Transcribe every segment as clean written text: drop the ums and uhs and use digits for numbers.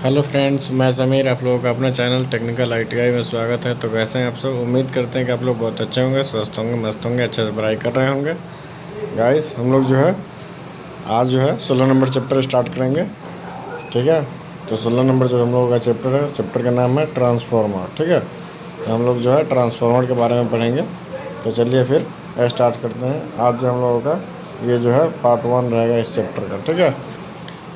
Hello friends, मैं समीर। आप लोगों का अपना चैनल टेक्निकल आईटीआई में स्वागत है। तो कैसे हैं आप सब? उम्मीद करते हैं कि आप लोग बहुत अच्छे होंगे, स्वस्थ होंगे, मस्त होंगे, अच्छे से पढ़ाई कर रहे होंगे। गाइस, हम लोग जो है आज जो है 16 नंबर चैप्टर स्टार्ट करेंगे। ठीक है। तो 16 नंबर जो हम लोगों का चैप्टर है, चैप्टर का नाम है ट्रांसफार्मर। ठीक है। तो हम लोग जो है ट्रांसफार्मर के बारे में पढ़ेंगे। तो चलिए फिर स्टार्ट करते हैं। आज जो हम लोगों का ये जो है पार्ट 1 रहेगा इस चैप्टर का। ठीक है।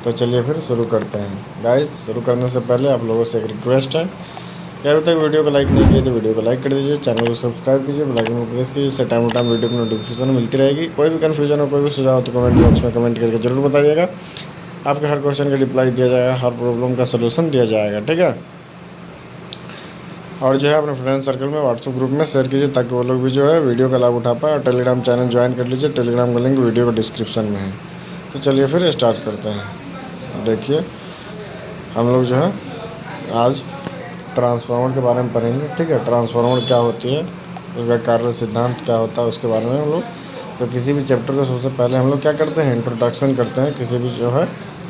तो चलिए फिर शुरू करते हैं। गाइस, शुरू करने से पहले आप लोगों से एक रिक्वेस्ट है कि अभी तक वीडियो को लाइक नहीं किया तो वीडियो को लाइक कर दीजिए, चैनल को सब्सक्राइब कीजिए, बेल आइकन को प्रेस कीजिए। इससे टाइम टू टाइम वीडियो की नोटिफिकेशन मिलती रहेगी। कोई भी कन्फ्यूजन हो, कोई भी सुझाव हो तो कमेंट बॉक्स में कमेंट करके जरूर बताइएगा। आपके हर क्वेश्चन का रिप्लाई दिया जाएगा, हर प्रॉब्लम का सोल्यूशन दिया जाएगा। ठीक है। और जो है अपने फ्रेंड सर्कल में व्हाट्सएप ग्रुप में शेयर कीजिए ताकि वो लोग भी जो है वीडियो का लाभ उठा पाए। और टेलीग्राम चैनल ज्वाइन कर लीजिए, टेलीग्राम का लिंक वीडियो को डिस्क्रिप्शन में है। तो चलिए फिर स्टार्ट करते हैं। देखिए, हम लोग जो है आज ट्रांसफार्मर के बारे में पढ़ेंगे। ठीक है। ट्रांसफार्मर क्या होती है, उसका कार्य सिद्धांत क्या होता है, उसके बारे में हम लोग। तो किसी भी चैप्टर को सबसे पहले हम लोग क्या करते हैं, इंट्रोडक्शन करते हैं। किसी भी जो है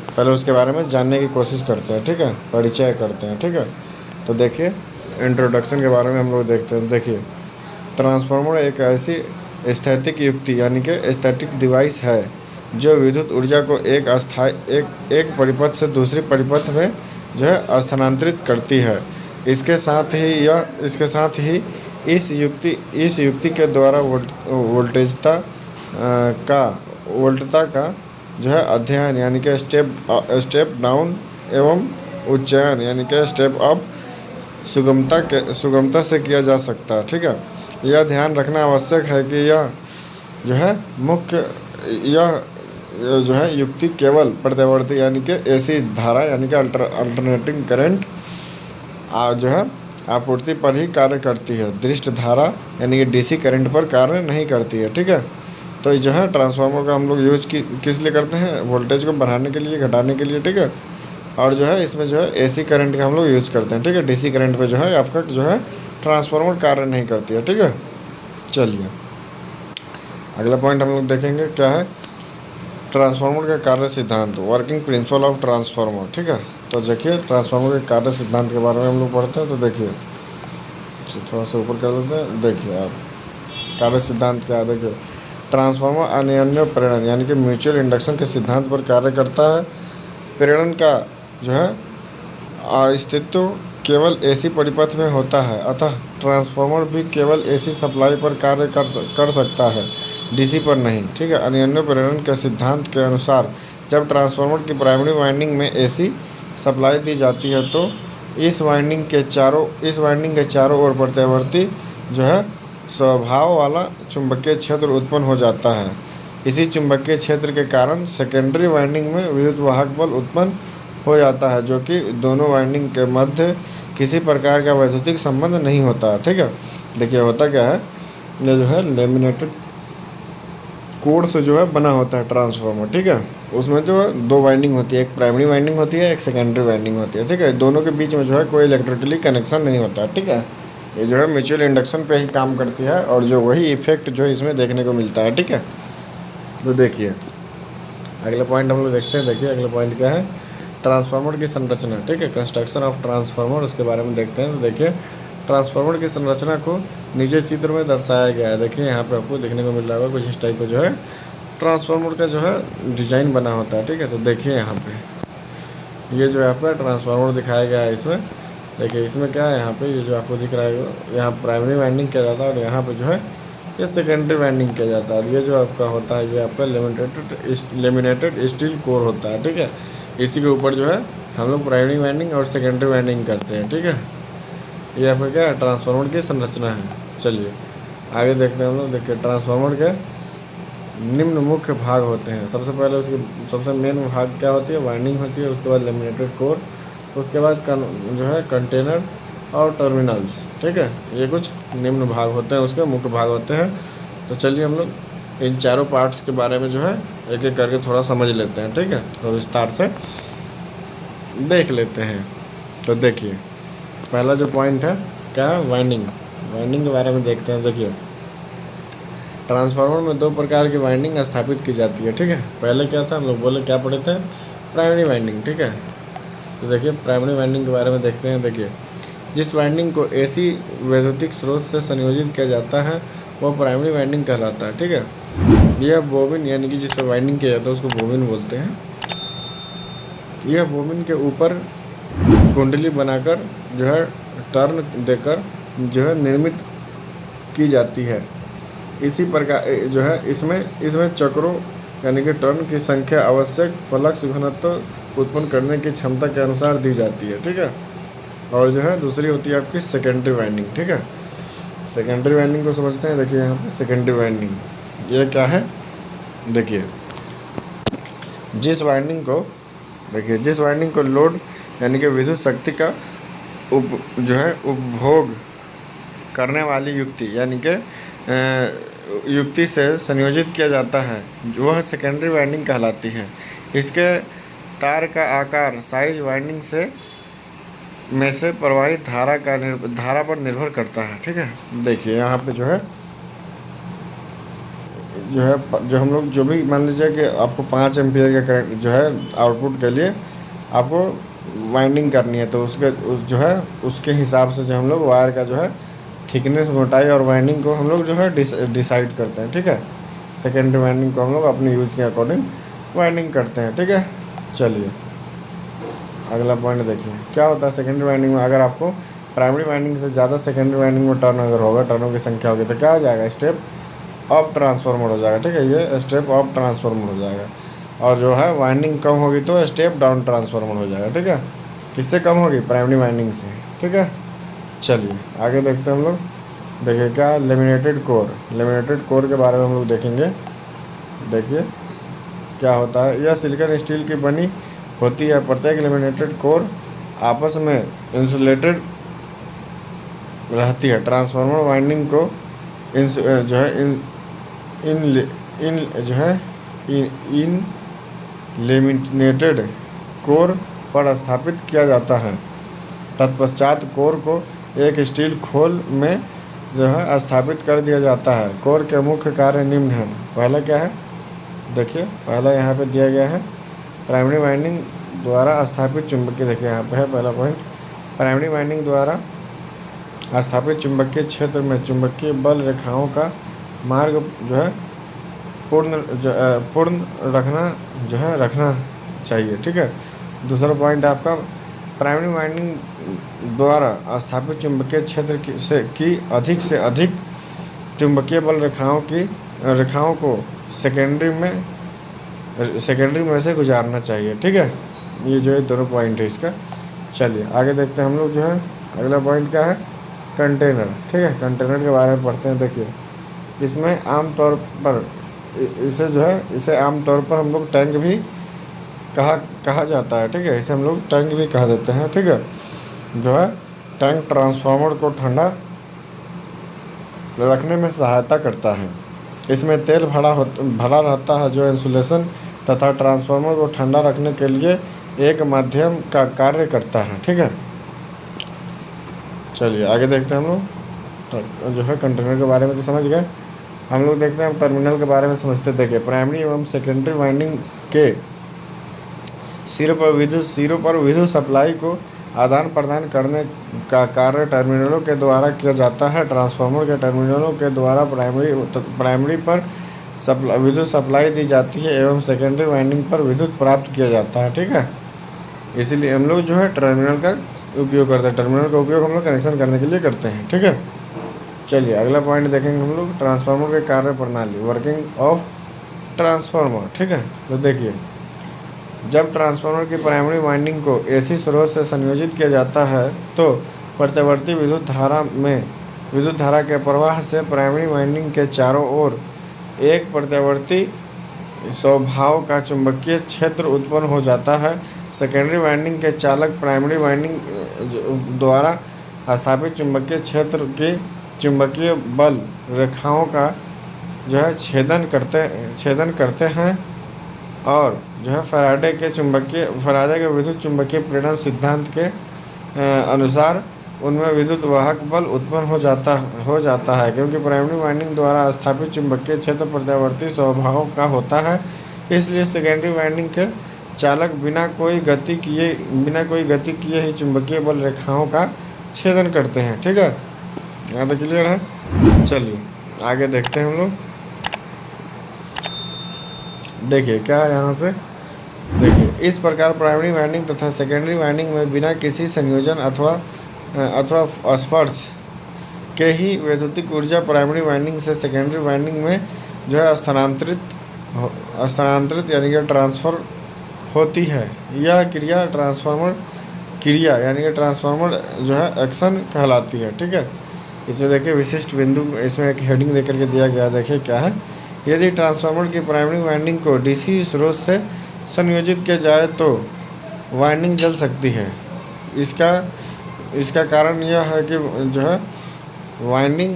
पहले उसके बारे में जानने की कोशिश करते हैं। ठीक है। परिचय करते हैं। ठीक है। तो देखिए, इंट्रोडक्शन के बारे में हम लोग देखते हैं। देखिए, ट्रांसफार्मर एक ऐसी स्थैतिक युक्ति यानी कि स्थैतिक डिवाइस है जो विद्युत ऊर्जा को एक परिपथ से दूसरी परिपथ में जो है स्थानांतरित करती है। इसके साथ ही इस युक्ति के द्वारा का वोल्टता का जो है अध्ययन यानी कि स्टेप डाउन एवं उच्चयन यानी कि स्टेप अप सुगमता से किया जा सकता है। ठीक है। यह ध्यान रखना आवश्यक है कि जो है मुख्य यह जो है युक्ति केवल प्रत्यावर्ती यानी कि एसी धारा यानी कि अल्टरनेटिंग करंट जो है आपूर्ति पर ही कार्य करती है। दृष्ट धारा यानी कि डीसी करंट पर कार्य नहीं करती है। ठीक है। तो ये जो है ट्रांसफार्मर का हम लोग यूज किस लिए करते हैं, वोल्टेज को बढ़ाने के लिए, घटाने के लिए। ठीक है। और जो है इसमें जो है एसी करंट का हम लोग यूज करते हैं। ठीक है। डीसी करंट पे जो है आपका जो है ट्रांसफार्मर कार्य नहीं करती है। ठीक है। चलिए, अगला पॉइंट हम लोग देखेंगे क्या है, ट्रांसफार्मर का कार्य सिद्धांत, वर्किंग प्रिंसिपल ऑफ ट्रांसफार्मर। ठीक है। तो देखिए, ट्रांसफार्मर के कार्य सिद्धांत के बारे में हम लोग पढ़ते हैं। तो देखिए, थोड़ा सा ऊपर कर देते हैं। देखिए आप, कार्य सिद्धांत क्या है। देखिए, ट्रांसफार्मर अनन्य प्रेरण यानी कि म्यूचुअल इंडक्शन के सिद्धांत पर कार्य करता है। प्रेरण का जो है अस्तित्व केवल एसी परिपथ में होता है, अतः ट्रांसफार्मर भी केवल एसी सप्लाई पर कार्य कर सकता है, डीसी पर नहीं। ठीक है। अनन्य प्रेरण के सिद्धांत के अनुसार जब ट्रांसफार्मर की प्राइमरी वाइंडिंग में एसी सप्लाई दी जाती है तो इस वाइंडिंग के चारों ओर प्रत्यावर्ती जो है स्वभाव वाला चुंबकीय क्षेत्र उत्पन्न हो जाता है। इसी चुंबकीय क्षेत्र के कारण सेकेंडरी वाइंडिंग में विद्युत वाहक बल उत्पन्न हो जाता है, जो कि दोनों वाइंडिंग के मध्य किसी प्रकार का वैद्युतिक संबंध नहीं होता। ठीक है। देखिए, होता क्या है, ये जो है लेमिनेटेड कोड से जो है बना होता है ट्रांसफार्मर। ठीक है। उसमें जो है दो वाइंडिंग होती है, एक प्राइमरी वाइंडिंग होती है, एक सेकेंडरी वाइंडिंग होती है। ठीक है। दोनों के बीच में जो है कोई इलेक्ट्रिकली कनेक्शन नहीं होता। ठीक है। ये जो है म्यूचुअल इंडक्शन पे ही काम करती है और जो वही इफेक्ट जो इसमें देखने को मिलता है। ठीक है। तो देखिए, अगला पॉइंट हम लोग देखते हैं। देखिए, अगला पॉइंट क्या है, ट्रांसफार्मर की संरचना। ठीक है। कंस्ट्रक्शन ऑफ ट्रांसफार्मर, उसके बारे में देखते हैं। तो देखिए, ट्रांसफार्मर की संरचना को नीचे चित्र में दर्शाया गया है। देखिए, यहाँ पे आपको देखने को मिल रहा होगा कुछ इस टाइप का जो है ट्रांसफार्मर का जो है डिजाइन बना होता है। ठीक है। तो देखिए, यहाँ पे ये जो है आपका ट्रांसफार्मर दिखाया गया है। इसमें देखिए, इसमें क्या है, यहाँ पे ये जो आपको दिख रहा है, यहाँ प्राइमरी वाइंडिंग किया जाता है और यहाँ पे जो है ये सेकेंडरी वाइंडिंग किया जाता है। और ये जो आपका होता है, ये आपका लेमिनेटेड स्टील कोर होता है। ठीक है। इसी के ऊपर जो है हम लोग प्राइमरी वाइंडिंग और सेकेंडरी वाइंडिंग करते हैं। ठीक है। ये आपका क्या है, ट्रांसफार्मर की संरचना है। चलिए आगे देखते हैं हम लोग। देखिए, ट्रांसफार्मर के निम्न मुख्य भाग होते हैं। सबसे पहले उसकी सबसे मेन भाग क्या होती है, वाइंडिंग होती है। उसके बाद लेमिनेटेड कोर, उसके बाद जो है कंटेनर और टर्मिनल्स। ठीक है। ये कुछ निम्न भाग होते हैं, उसके मुख्य भाग होते हैं। तो चलिए हम लोग इन चारों पार्ट्स के बारे में जो है एक एक करके थोड़ा समझ लेते हैं। ठीक है। थोड़ा विस्तार से देख लेते हैं। तो देखिए, पहला जो पॉइंट है क्या है, वाइंडिंग के बारे में देखते हैं। देखिए, ट्रांसफार्मर में दो प्रकार की वाइंडिंग स्थापित की जाती है। ठीक है। पहले क्या था, हम लोग बोले क्या पढ़े थे, प्राइमरी वाइंडिंग। ठीक है। तो देखिए प्राइमरी वाइंडिंग के बारे में देखते हैं। देखिए जिस वाइंडिंग को एसी वैद्युतिक स्रोत से संयोजित किया जाता है वह प्राइमरी वाइंडिंग कहलाता है। ठीक है, यह बोबिन यानी कि जिस पर वाइंडिंग किया जाता है उसको बोबिन बोलते हैं। यह बोबिन के ऊपर कुंडली बनाकर जो है टर्न देकर जो है निर्मित की जाती है। इसी प्रकार जो है इसमें चक्रों यानी कि टर्न की संख्या आवश्यक फ्लक्स घनत्व उत्पन्न करने की क्षमता के अनुसार दी जाती है। ठीक है, और जो है दूसरी होती है आपकी सेकेंडरी वाइंडिंग। ठीक है, सेकेंडरी वाइंडिंग को समझते हैं। देखिए यहाँ पे सेकेंडरी वाइंडिंग ये क्या है। देखिए जिस वाइंडिंग को लोड यानी कि विद्युत शक्ति का उपभोग करने वाली युक्ति यानी कि युक्ति से संयोजित किया जाता है वह सेकेंडरी वाइंडिंग कहलाती है। इसके तार का आकार साइज वाइंडिंग में से प्रवाहित धारा पर निर्भर करता है। ठीक है, देखिए यहाँ पे जो हम लोग जो भी मान लीजिए कि आपको 5 एम्पियर का करंट जो है आउटपुट के लिए आपको वाइंडिंग करनी है, तो उसके हिसाब से जो हम लोग वायर का जो है थिकनेस, मोटाई और वाइंडिंग को हम लोग जो है डिसाइड करते हैं। ठीक है, सेकेंडरी वाइंडिंग को हम लोग अपने यूज के अकॉर्डिंग वाइंडिंग करते हैं। ठीक है, चलिए अगला पॉइंट देखिए क्या होता है सेकेंडरी वाइंडिंग में। अगर आपको प्राइमरी वाइंडिंग से ज़्यादा सेकेंडरी वाइंडिंग में टर्न अगर होगा, टर्नों की संख्या होगी, तो क्या हो जाएगा, स्टेप अप ट्रांसफार्मर हो जाएगा। ठीक है, ये स्टेप अप ट्रांसफार्मर हो जाएगा। और जो है वाइंडिंग कम होगी तो स्टेप डाउन ट्रांसफार्मर हो जाएगा। ठीक है, किससे कम होगी, प्राइमरी वाइंडिंग से। ठीक है, चलिए आगे देखते हैं हम लोग। देखिए क्या लेमिनेटेड कोर के बारे में हम लोग देखेंगे। देखिए क्या होता है, यह सिलिकॉन स्टील की बनी होती है। प्रत्येक लेमिनेटेड कोर आपस में इंसुलेटेड रहती है। ट्रांसफार्मर वाइंडिंग को इन लेमिनेटेड कोर पर स्थापित किया जाता है। तत्पश्चात कोर को एक स्टील खोल में जो है स्थापित कर दिया जाता है। कोर के मुख्य कार्य निम्न है। पहला क्या है, देखिए पहला यहाँ पे दिया गया है प्राइमरी वाइंडिंग द्वारा स्थापित चुंबकीय। देखिए यहाँ पे है पहला पॉइंट, प्राइमरी वाइंडिंग द्वारा स्थापित चुंबकीय क्षेत्र में चुंबकीय बल रेखाओं का मार्ग जो है पूर्ण रखना चाहिए। ठीक है, दूसरा पॉइंट आपका प्राइमरी वाइंडिंग द्वारा स्थापित चुंबकीय क्षेत्र की अधिक से अधिक चुंबकीय बल रेखाओं को सेकेंडरी में से गुजारना चाहिए। ठीक है, ये जो है दोनों पॉइंट है इसका। चलिए आगे देखते हैं हम लोग। जो है अगला पॉइंट क्या है, कंटेनर। ठीक है, कंटेनर के बारे में पढ़ते हैं। देखिए इसमें आमतौर पर इसे आमतौर पर हम लोग टैंक भी कहा जाता है। ठीक है, इसे हम लोग टैंक भी कह देते हैं। ठीक है, जो है टैंक ट्रांसफार्मर को ठंडा रखने में सहायता करता है। इसमें तेल भरा रहता है जो इंसुलेशन तथा ट्रांसफार्मर को ठंडा रखने के लिए एक माध्यम का कार्य करता है। ठीक है, चलिए आगे देखते हैं हम लोग। जो है कंटेनर के बारे में तो समझ गए। हम लोग देखते हैं हम टर्मिनल के बारे में समझते। देखिए प्राइमरी एवं सेकेंडरी वाइंडिंग के सिरों पर विद्युत सप्लाई को आदान प्रदान करने का कार्य टर्मिनलों के द्वारा किया जाता है। ट्रांसफार्मर के टर्मिनलों के द्वारा प्राइमरी पर विद्युत सप्लाई दी जाती है एवं सेकेंडरी वाइंडिंग पर विद्युत प्राप्त किया जाता है। ठीक है, इसीलिए हम लोग जो है टर्मिनल का उपयोग करते हैं। टर्मिनल का उपयोग हम लोग कनेक्शन करने के लिए करते हैं। ठीक है, चलिए अगला पॉइंट देखेंगे हम लोग, ट्रांसफार्मर के कार्य प्रणाली, वर्किंग ऑफ ट्रांसफार्मर। ठीक है, तो देखिए जब ट्रांसफार्मर की प्राइमरी वाइंडिंग को एसी स्रोत से संयोजित किया जाता है तो प्रतिवर्ती विद्युत धारा के प्रवाह से प्राइमरी वाइंडिंग के चारों ओर एक प्रतिवर्ती स्वभाव का चुंबकीय क्षेत्र उत्पन्न हो जाता है। सेकेंडरी वाइंडिंग के चालक प्राइमरी वाइंडिंग द्वारा स्थापित चुंबकीय क्षेत्र की चुंबकीय बल रेखाओं का जो है छेदन करते हैं और जो है फैराडे के विद्युत चुंबकीय प्रेरण सिद्धांत के अनुसार उनमें विद्युत वाहक बल उत्पन्न हो जाता है। क्योंकि प्राइमरी वाइंडिंग द्वारा स्थापित चुंबकीय क्षेत्र प्रत्यावर्ती स्वभाव का होता है, इसलिए सेकेंडरी वाइंडिंग के चालक बिना कोई गति किए ही चुंबकीय बल रेखाओं का छेदन करते हैं। ठीक है, यहाँ तक क्लियर है। चलिए आगे देखते हैं हम लोग। देखिए क्या है यहाँ से, देखिए इस प्रकार प्राइमरी वाइंडिंग तथा सेकेंडरी वाइंडिंग में बिना किसी संयोजन अथवा स्पर्श के ही वैद्युतिक ऊर्जा प्राइमरी वाइंडिंग से सेकेंडरी वाइंडिंग में जो है स्थानांतरित यानी कि ट्रांसफ़र होती है। यह क्रिया यानी कि ट्रांसफार्मर जो है एक्शन कहलाती है। ठीक है, इसमें देखिए विशिष्ट बिंदु, इसमें एक हेडिंग देकर के दिया गया, देखिए क्या है। यदि ट्रांसफार्मर की प्राइमरी वाइंडिंग को डीसी स्रोत से संयोजित किया जाए तो वाइंडिंग जल सकती है। इसका कारण यह है कि जो है वाइंडिंग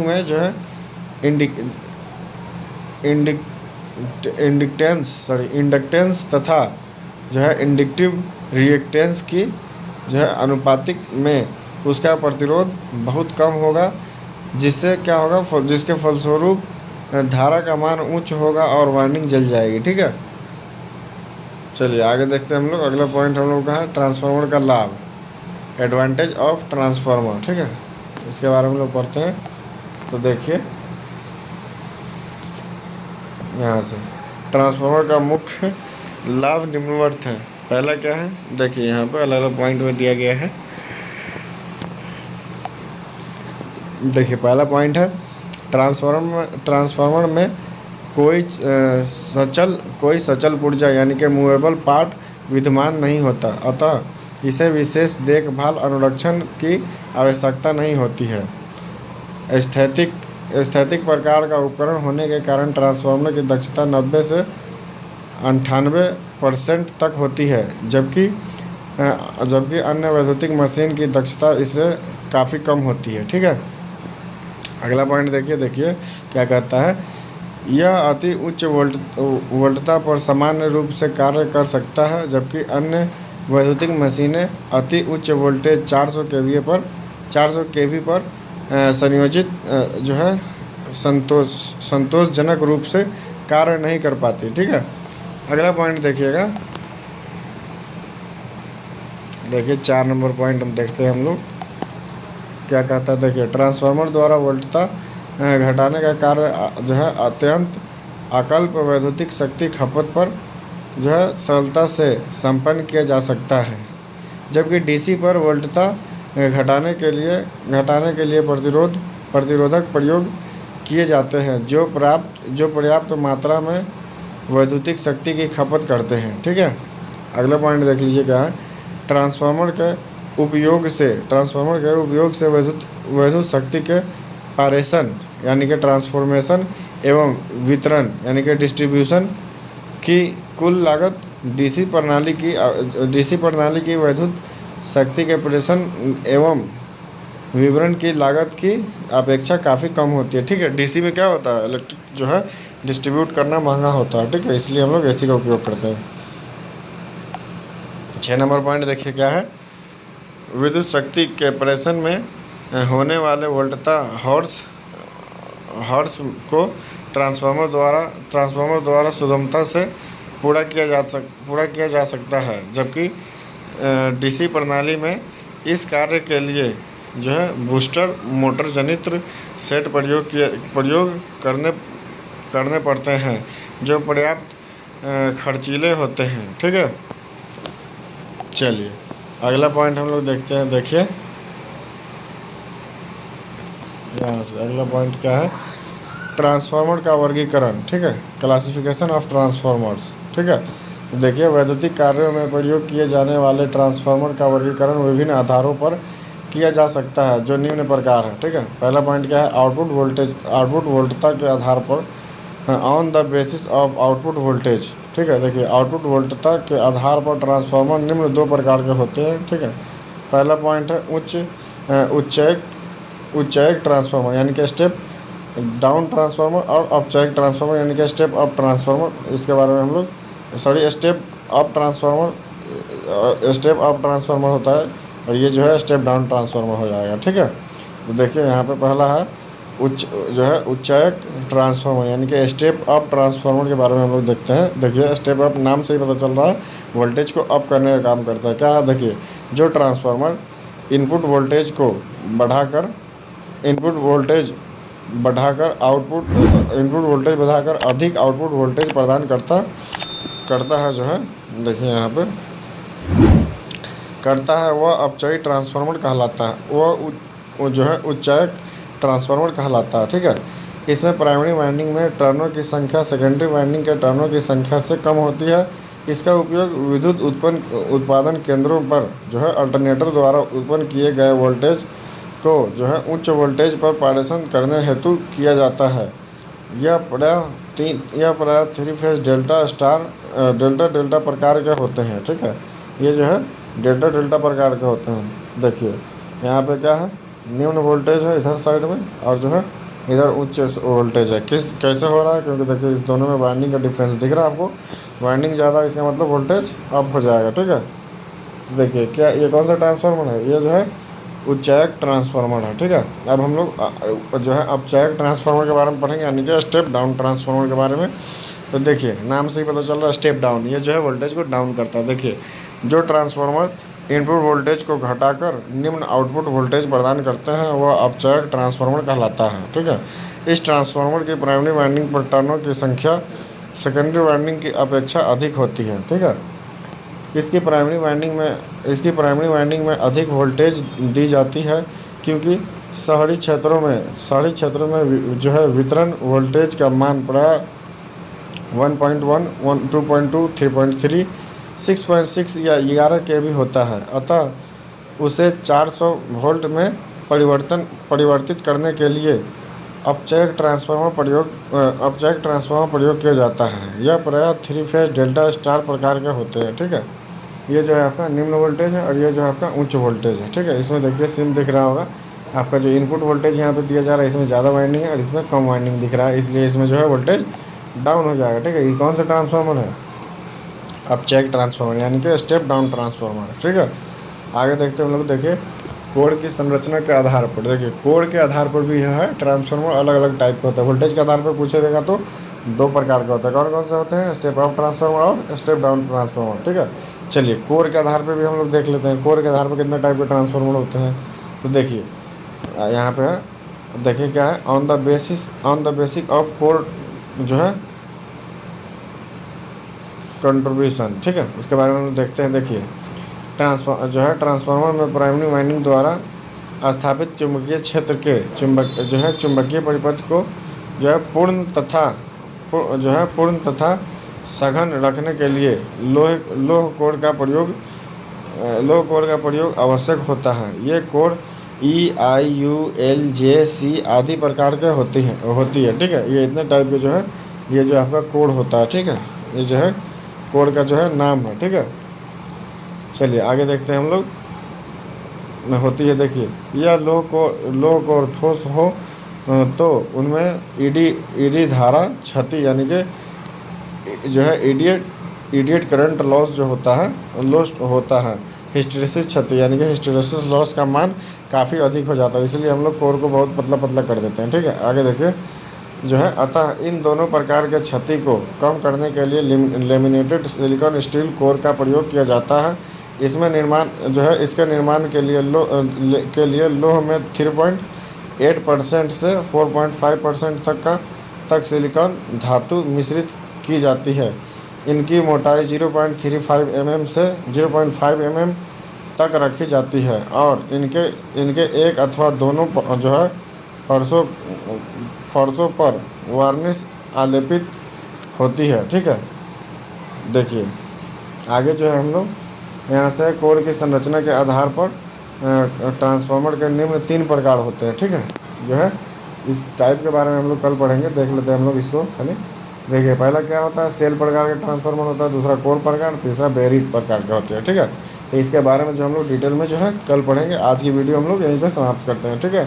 में जो है इंडक्टेंस तथा जो है इंडक्टिव रिएक्टेंस की जो है अनुपातिक में उसका प्रतिरोध बहुत कम होगा, जिससे क्या होगा, जिसके फलस्वरूप धारा का मान उच्च होगा और वाइंडिंग जल जाएगी। ठीक है, चलिए आगे देखते हैं हम लोग। अगला पॉइंट हम लोग का है ट्रांसफार्मर का लाभ, एडवांटेज ऑफ ट्रांसफार्मर। ठीक है, इसके बारे में लोग पढ़ते हैं। तो देखिए यहाँ से ट्रांसफार्मर का मुख्य लाभ निम्नवत है। पहला क्या है, देखिए यहाँ पर अलग अलग पॉइंट में दिया गया है। देखिए पहला पॉइंट है ट्रांसफार्मर में कोई सचल पुर्जा यानी कि मूवेबल पार्ट विद्यमान नहीं होता, अतः इसे विशेष देखभाल अनुरक्षण की आवश्यकता नहीं होती है। स्थैतिक प्रकार का उपकरण होने के कारण ट्रांसफार्मर की दक्षता 90 से 98% तक होती है, जबकि अन्य वैद्युतिक मशीन की दक्षता इससे काफ़ी कम होती है। ठीक है, अगला पॉइंट देखिए क्या कहता है। यह अति उच्च वोल्टता पर सामान्य रूप से कार्य कर सकता है, जबकि अन्य वैद्युतिक मशीनें अति उच्च वोल्टेज 400 केवी पर संयोजित जो है संतोषजनक रूप से कार्य नहीं कर पाती। ठीक है, अगला पॉइंट देखिएगा, देखिए 4 नंबर पॉइंट हम देखते हैं हम लोग क्या कहता है। देखिए ट्रांसफार्मर द्वारा वोल्टता घटाने का कार्य जो है अत्यंत अकल्प वैद्युतिक शक्ति खपत पर जो है सरलता से संपन्न किया जा सकता है, जबकि डीसी पर वोल्टता घटाने के लिए प्रतिरोधक प्रयोग किए जाते हैं जो पर्याप्त मात्रा में वैद्युतिक शक्ति की खपत करते हैं। ठीक है, अगला पॉइंट देख लीजिए क्या है। ट्रांसफार्मर के उपयोग से वैद्युत शक्ति के पारेषण यानी कि ट्रांसफॉर्मेशन एवं वितरण यानी कि डिस्ट्रीब्यूशन की कुल लागत डीसी प्रणाली की वैद्युत शक्ति के प्रेषण एवं विवरण की लागत की अपेक्षा काफ़ी कम होती है। ठीक है, डीसी में क्या होता है, इलेक्ट्रिक जो है डिस्ट्रीब्यूट करना महंगा होता है। ठीक है, इसलिए हम लोग एसी का उपयोग करते हैं। 6 नंबर पॉइंट देखिए क्या है। विद्युत शक्ति के प्रेषण में होने वाले वोल्टता हॉर्स को ट्रांसफार्मर द्वारा सुगमता से पूरा किया जा सकता है, जबकि डीसी प्रणाली में इस कार्य के लिए जो है बूस्टर मोटर जनित सेट प्रयोग करने पड़ते हैं जो पर्याप्त खर्चीले होते हैं। ठीक है, चलिए अगला पॉइंट हम लोग देखते हैं। देखिए यहाँ से अगला पॉइंट क्या है, ट्रांसफार्मर का वर्गीकरण। ठीक है, क्लासिफिकेशन ऑफ ट्रांसफार्मर्स। ठीक है, देखिए वैद्युतिक कार्यों में प्रयोग किए जाने वाले ट्रांसफार्मर का वर्गीकरण विभिन्न आधारों पर किया जा सकता है, जो निम्न प्रकार है। ठीक है, पहला पॉइंट क्या है, आउटपुट वोल्टता के आधार पर, on the basis of output voltage. ठीक है, देखिए आउटपुट वोल्टता के आधार पर ट्रांसफार्मर निम्न 2 प्रकार के होते हैं। ठीक है, पहला पॉइंट है उच्चैक ट्रांसफार्मर यानी कि स्टेप डाउन ट्रांसफार्मर और औपचारिक ट्रांसफार्मर यानी कि स्टेप अप ट्रांसफार्मर। इसके बारे में हम लोग स्टेप अप ट्रांसफार्मर होता है और ये जो है स्टेप डाउन ट्रांसफार्मर हो जाएगा। ठीक है, तो देखिए यहाँ पे पहला है उच्च जो है उच्चायक ट्रांसफार्मर यानी कि स्टेप अप ट्रांसफार्मर के बारे में हम लोग देखते हैं। देखिए स्टेप अप नाम से ही पता चल रहा है वोल्टेज को अप करने का काम करता है। क्या है देखिए, जो ट्रांसफार्मर इनपुट वोल्टेज को बढ़ाकर इनपुट वोल्टेज बढ़ाकर आउटपुट इनपुट वोल्टेज बढ़ाकर अधिक आउटपुट वोल्टेज प्रदान करता करता है जो है, देखिए यहाँ पे करता है, वह अपचायी ट्रांसफार्मर कहलाता है। वो जो है उच्चायक ट्रांसफार्मर कहलाता है। ठीक है, इसमें प्राइमरी वाइंडिंग में टर्नों की संख्या सेकेंडरी वाइंडिंग के टर्नों की संख्या से कम होती है। इसका उपयोग विद्युत उत्पादन केंद्रों पर जो है अल्टरनेटर द्वारा उत्पन्न किए गए वोल्टेज को जो है उच्च वोल्टेज पर पारेषण करने हेतु किया जाता है। यह प्रायः three phase delta star delta delta प्रकार के होते हैं। ठीक है, ये जो है डेल्टा डेल्टा प्रकार के होते हैं। देखिए यहाँ पे क्या है, निम्न वोल्टेज है इधर साइड में और जो है इधर उच्च वोल्टेज है। कैसे हो रहा है, क्योंकि देखिए इस दोनों में वाइंडिंग का डिफरेंस दिख रहा है आपको। वाइंडिंग ज़्यादा इसका मतलब वोल्टेज अप हो जाएगा। ठीक है, तो देखिए क्या ये कौन सा ट्रांसफार्मर है, ये जो है उच्चायक ट्रांसफार्मर है। ठीक है, अब हम लोग जो है अपचायक ट्रांसफार्मर के बारे में पढ़ेंगे यानी कि स्टेप डाउन ट्रांसफार्मर के बारे में। तो देखिए नाम से ही पता चल रहा है स्टेप डाउन, ये जो है वोल्टेज को डाउन करता है। देखिए जो ट्रांसफार्मर इनपुट वोल्टेज को घटाकर निम्न आउटपुट वोल्टेज प्रदान करते हैं वह अपचायक ट्रांसफार्मर कहलाता है। ठीक है, इस ट्रांसफार्मर की प्राइमरी वाइंडिंग पर टर्नों की संख्या सेकेंडरी वाइंडिंग की अपेक्षा अधिक होती है। ठीक है, इसकी प्राइमरी वाइंडिंग में अधिक वोल्टेज दी जाती है क्योंकि शहरी क्षेत्रों में जो है वितरण वोल्टेज का मान प्रायः 1.1, 2.2, 3.3, 6.6 या 11 के भी होता है। अतः उसे 400 वोल्ट में परिवर्तित करने के लिए अपचायक ट्रांसफार्मर प्रयोग किया जाता है। यह प्रायः थ्री फेज डेल्टा स्टार प्रकार के होते हैं। ठीक है, ये जो है आपका निम्न वोल्टेज है और ये जो है आपका उच्च वोल्टेज है। ठीक है, इसमें देखिए सिम दिख रहा होगा आपका, जो इनपुट वोल्टेज यहाँ पे दिया जा रहा है इसमें ज़्यादा वाइंडिंग है और इसमें कम वाइंडिंग दिख रहा है, इसलिए इसमें जो है वोल्टेज डाउन हो जाएगा। ठीक है, ये कौन सा ट्रांसफार्मर है, अपचायक ट्रांसफार्मर यानी कि स्टेप डाउन ट्रांसफार्मर। ठीक है, आगे देखते हैं हम लोग। देखिए कोड की संरचना के आधार पर, देखिए कोड के आधार पर भी है ट्रांसफार्मर अलग अलग टाइप का होता है। वोल्टेज के आधार पर पूछेगा तो दो प्रकार का होता है। कौन कौन से होते हैं, स्टेप अप ट्रांसफार्मर और स्टेप डाउन ट्रांसफार्मर। ठीक है, चलिए कोर के आधार पर भी हम लोग देख लेते हैं, कोर के आधार पर कितने टाइप के ट्रांसफार्मर होते हैं। तो देखिए यहाँ पे है, देखिए क्या है, on the basic of core जो है कंट्रीब्यूशन। ठीक है, उसके बारे में हम देखते हैं। देखिए ट्रांसफार्मर में प्राइमरी वाइंडिंग द्वारा स्थापित चुंबकीय क्षेत्र के चुंबकीय परिपथ को जो है पूर्ण तथा सघन रखने के लिए लोह कोर का प्रयोग आवश्यक होता है। ये कोर EIULJC आदि प्रकार के होती है। ठीक है, ये इतने टाइप के जो है ये जो आपका कोड होता है। ठीक है, ये जो है कोड का जो है नाम है। ठीक है, चलिए आगे देखते हैं हम लोग में होती है। देखिए यह लोह कोर ठोस हो तो उनमें ईडी धारा क्षति यानी कि जो है इडियट करंट लॉस जो होता है हिस्टेरेसिस क्षति यानी कि हिस्टेरेसिस लॉस का मान काफ़ी अधिक हो जाता है, इसलिए हम लोग कोर को बहुत पतला पतला कर देते हैं। ठीक है, आगे देखिए जो है, अतः इन दोनों प्रकार के क्षति को कम करने के लिए लेमिनेटेड सिलिकॉन स्टील कोर का प्रयोग किया जाता है। इसके निर्माण के लिए लोह में 3.8% से 4.5% तक सिलिकॉन धातु मिश्रित की जाती है। इनकी मोटाई 0.35 mm से 0.5 mm तक रखी जाती है और इनके एक अथवा दोनों जो है फर्शों पर वार्निश आलेपित होती है। ठीक है, देखिए आगे जो है हम लोग यहाँ से कोर की संरचना के आधार पर ट्रांसफार्मर के निम्न 3 प्रकार होते हैं। ठीक है, जो है इस टाइप के बारे में हम लोग कल पढ़ेंगे, देख लेते हैं हम लोग इसको खाली। देखिए पहला क्या होता है, सेल प्रकार का ट्रांसफार्मर होता है, दूसरा कोर प्रकार, तीसरा बेरिड प्रकार का होता है। ठीक है, तो इसके बारे में जो हम लोग डिटेल में जो है कल पढ़ेंगे। आज की वीडियो हम लोग यहीं पे समाप्त करते हैं। ठीक है,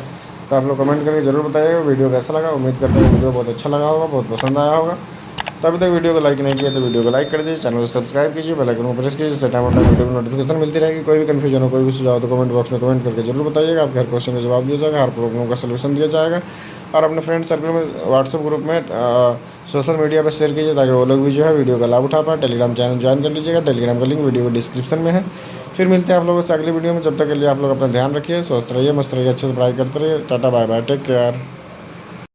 तो आप लोग कमेंट करके जरूर बताइएगा वीडियो कैसा लगा। उम्मीद करते हैं वीडियो बहुत अच्छा लगा होगा, बहुत पसंद आया होगा। तो अभी तक वीडियो को लाइक नहीं किया तो वीडियो को लाइक कर दीजिए, चैनल को सब्सक्राइब कीजिए, बेल आइकन को प्रेस कीजिए, जिससे टाइम वीडियो की नोटिफिकेशन मिलती रहेगी। कोई भी कन्फ्यूजन हो, कोई भी सुझाव तो कमेंट बॉक्स में कमेंट करके जरूर बताइएगा। आपके हर क्वेश्चन का जवाब दिया जाएगा, हर प्रॉब्लम का सलूशन दिया जाएगा। और अपने फ्रेंड सर्कल में, व्हाट्सएप ग्रुप में, सोशल मीडिया पर शेयर कीजिए ताकि वो लोग भी जो है वीडियो का लाभ उठा पाए। टेलीग्राम चैनल ज्वाइन कर लीजिएगा, टेलीग्राम का लिंक वीडियो को डिस्क्रिप्शन में है। फिर मिलते हैं आप लोगों से अगली वीडियो में। जब तक के लिए आप लोग अपना ध्यान रखिए, स्वस्थ रहिए, मस्त रहिए, अच्छे से पढ़ाई करते रहिए। Tata bye bye, take care.